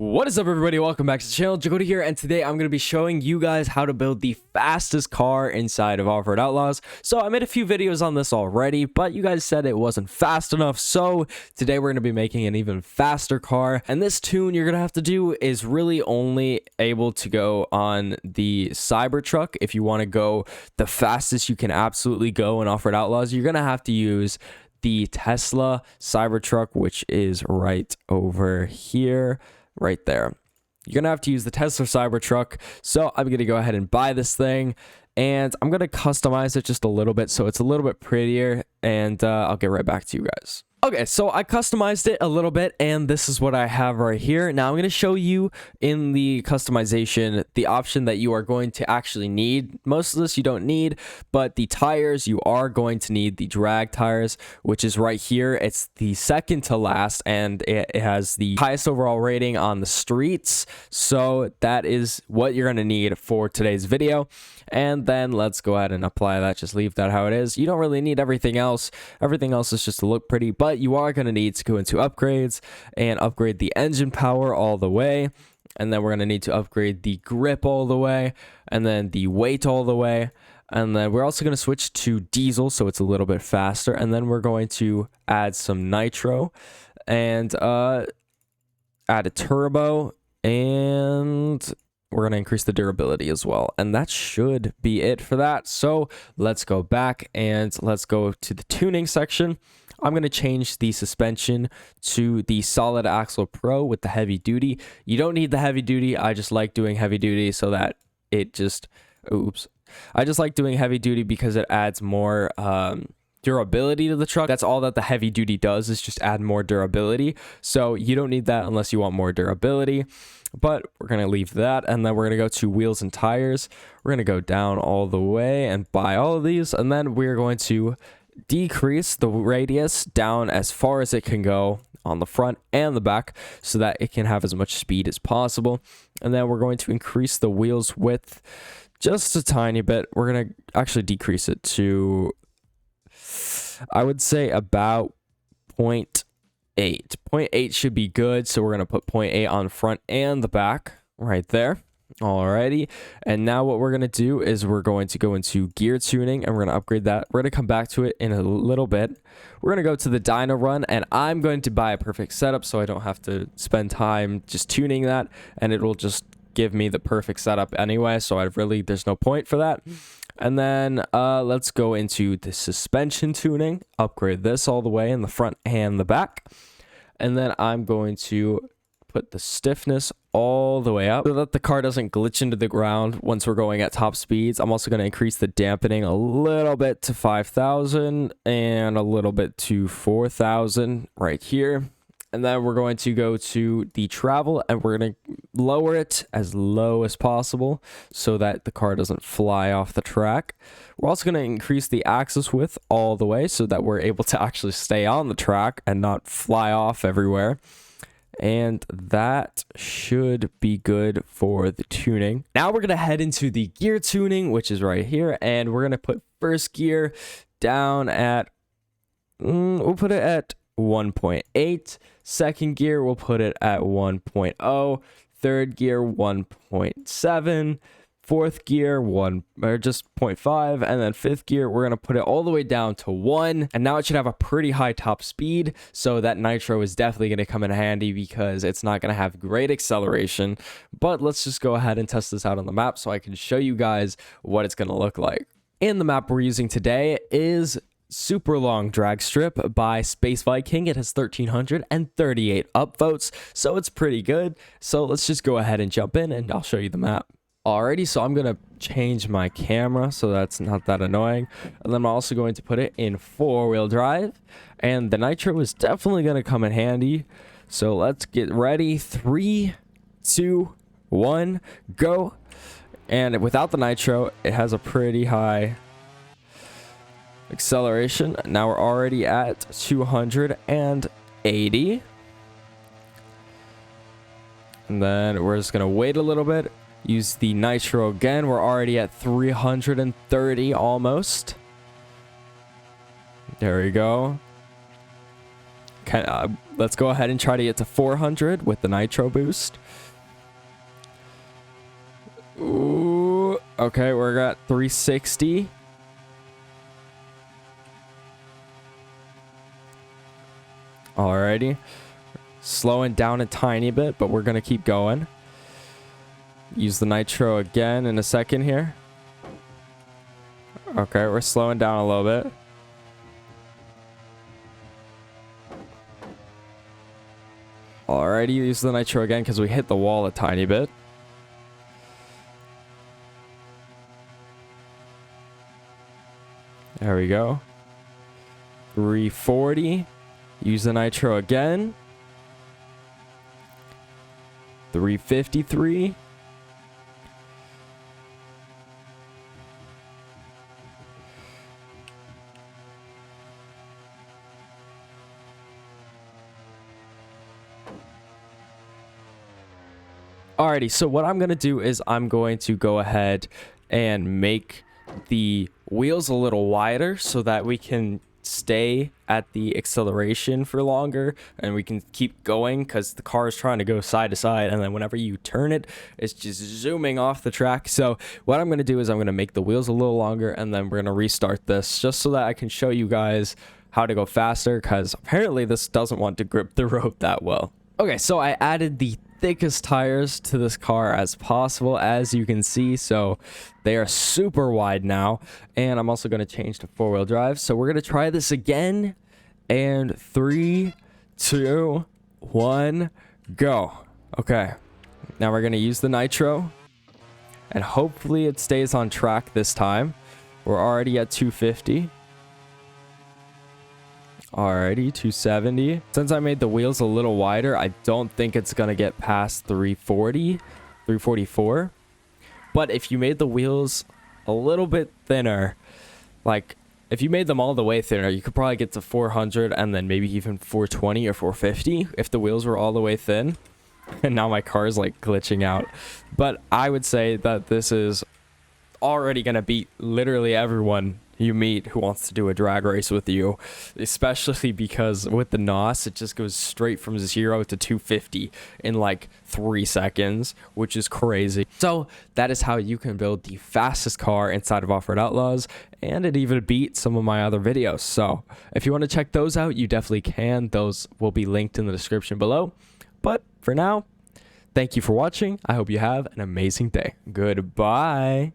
What is up, everybody? Welcome back to the channel. Jagota here, and today I'm going to be showing you guys how to build the fastest car inside of Off-Road Outlaws. So I made a few videos on this already, but you guys said it wasn't fast enough, so today we're going to be making an even faster car. And this tune you're going to have to do is really only able to go on the Cybertruck. If you want to go the fastest you can absolutely go in Off-Road Outlaws, you're going to have to use the Tesla Cybertruck, which is right over here. Right there. You're gonna have to use the Tesla Cybertruck. So I'm gonna go ahead and buy this thing, and I'm gonna customize it just a little bit so it's a little bit prettier, and I'll get right back to you guys. Okay, so I customized it a little bit, and this is what I have right here. Now I'm going to show you in the customization the option that you are going to actually need. Most of this you don't need, but the tires, you are going to need the drag tires, which is right here. It's the second to last, and it has the highest overall rating on the streets. So that is what you're going to need for today's video. And then let's go ahead and apply that. Just leave that how it is. You don't really need everything else. Everything else is just to look pretty, but you are going to need to go into upgrades and upgrade the engine power all the way. And then we're going to need to upgrade the grip all the way, and then the weight all the way. And then we're also going to switch to diesel, so it's a little bit faster. And then we're going to add some nitro and add a turbo, and we're going to increase the durability as well. And that should be it for that. So let's go back and let's go to the tuning section. I'm going to change the suspension to the Solid Axle Pro with the heavy duty. You don't need the heavy duty. I just like doing heavy duty so that it just, I just like doing heavy duty because it adds more durability to the truck. That's all that the heavy duty does, is just add more durability. So you don't need that unless you want more durability, but we're going to leave that. And then we're going to go to wheels and tires. We're going to go down all the way and buy all of these. And then we're going to decrease the radius down as far as it can go on the front and the back so that it can have as much speed as possible. And then we're going to increase the wheels width just a tiny bit. We're going to actually decrease it to, I would say, about 0.8. 0.8 should be good, so we're going to put 0.8 on the front and the back right there. Alrighty, and now what we're going to do is we're going to go into gear tuning, and we're going to upgrade that. We're going to come back to it in a little bit. We're going to go to the dyno run, and I'm going to buy a perfect setup so I don't have to spend time just tuning that, and it will just give me the perfect setup anyway, so there's no point for that. And then let's go into the suspension tuning, upgrade this all the way in the front and the back. And then I'm going to put the stiffness all the way up so that the car doesn't glitch into the ground once we're going at top speeds. I'm also going to increase the dampening a little bit to 5,000 and a little bit to 4,000 right here. And then we're going to go to the travel, and we're going to lower it as low as possible so that the car doesn't fly off the track. We're also going to increase the axis width all the way so that we're able to actually stay on the track and not fly off everywhere. And that should be good for the tuning. Now we're going to head into the gear tuning, which is right here. And we're going to put first gear down at, we'll put it at 1.8. Second gear, we'll put it at 1.0. Third gear, 1.7. Fourth gear, 0.5, and then fifth gear, we're going to put it all the way down to 1. And now it should have a pretty high top speed, so that nitro is definitely going to come in handy because it's not going to have great acceleration. But let's just go ahead and test this out on the map so I can show you guys what it's going to look like. And the map we're using today is Super Long Drag Strip by Space Viking. It has 1,338 upvotes, so it's pretty good. So let's just go ahead and jump in, and I'll show you the map. Alrighty, so I'm going to change my camera so that's not that annoying. And then I'm also going to put it in 4-wheel drive. And the nitro is definitely going to come in handy. So let's get ready. 3, 2, 1, go. And without the nitro, it has a pretty high acceleration. Now we're already at 280. And then we're just going to wait a little bit. Use the nitro again. We're already at 330 almost. There we go. Let's go ahead and try to get to 400 with the nitro boost. Ooh, okay, we're at 360. Alrighty. Slowing down a tiny bit, but we're going to keep going. Use the nitro again in a second here. Okay, we're slowing down a little bit. Alrighty, use the nitro again because we hit the wall a tiny bit. There we go. 340. Use the nitro again. 353. Alrighty, so what I'm going to do is I'm going to go ahead and make the wheels a little wider so that we can stay at the acceleration for longer and we can keep going, because the car is trying to go side to side, and then whenever you turn it, it's just zooming off the track. So what I'm going to do is I'm going to make the wheels a little longer, and then we're going to restart this just so that I can show you guys how to go faster, because apparently this doesn't want to grip the road that well. Okay, so I added the thickest tires to this car as possible, as you can see, so they are super wide now. And I'm also going to change to 4-wheel drive, so we're going to try this again, and 3, 2, 1, go. Okay, now we're going to use the nitro, and hopefully it stays on track this time. We're already at 250. Alrighty, 270. Since I made the wheels a little wider, I don't think it's gonna get past 340, 344. But if you made the wheels a little bit thinner, like if you made them all the way thinner, you could probably get to 400 and then maybe even 420 or 450 if the wheels were all the way thin. And now my car is like glitching out. But I would say that this is already gonna beat literally everyone you meet who wants to do a drag race with you, especially because with the NOS it just goes straight from 0 to 250 in like 3 seconds, which is crazy. So that is how you can build the fastest car inside of Off-Road Outlaws, and it even beat some of my other videos. So if you want to check those out, you definitely can. Those will be linked in the description below. But for now, thank you for watching. I hope you have an amazing day. Goodbye.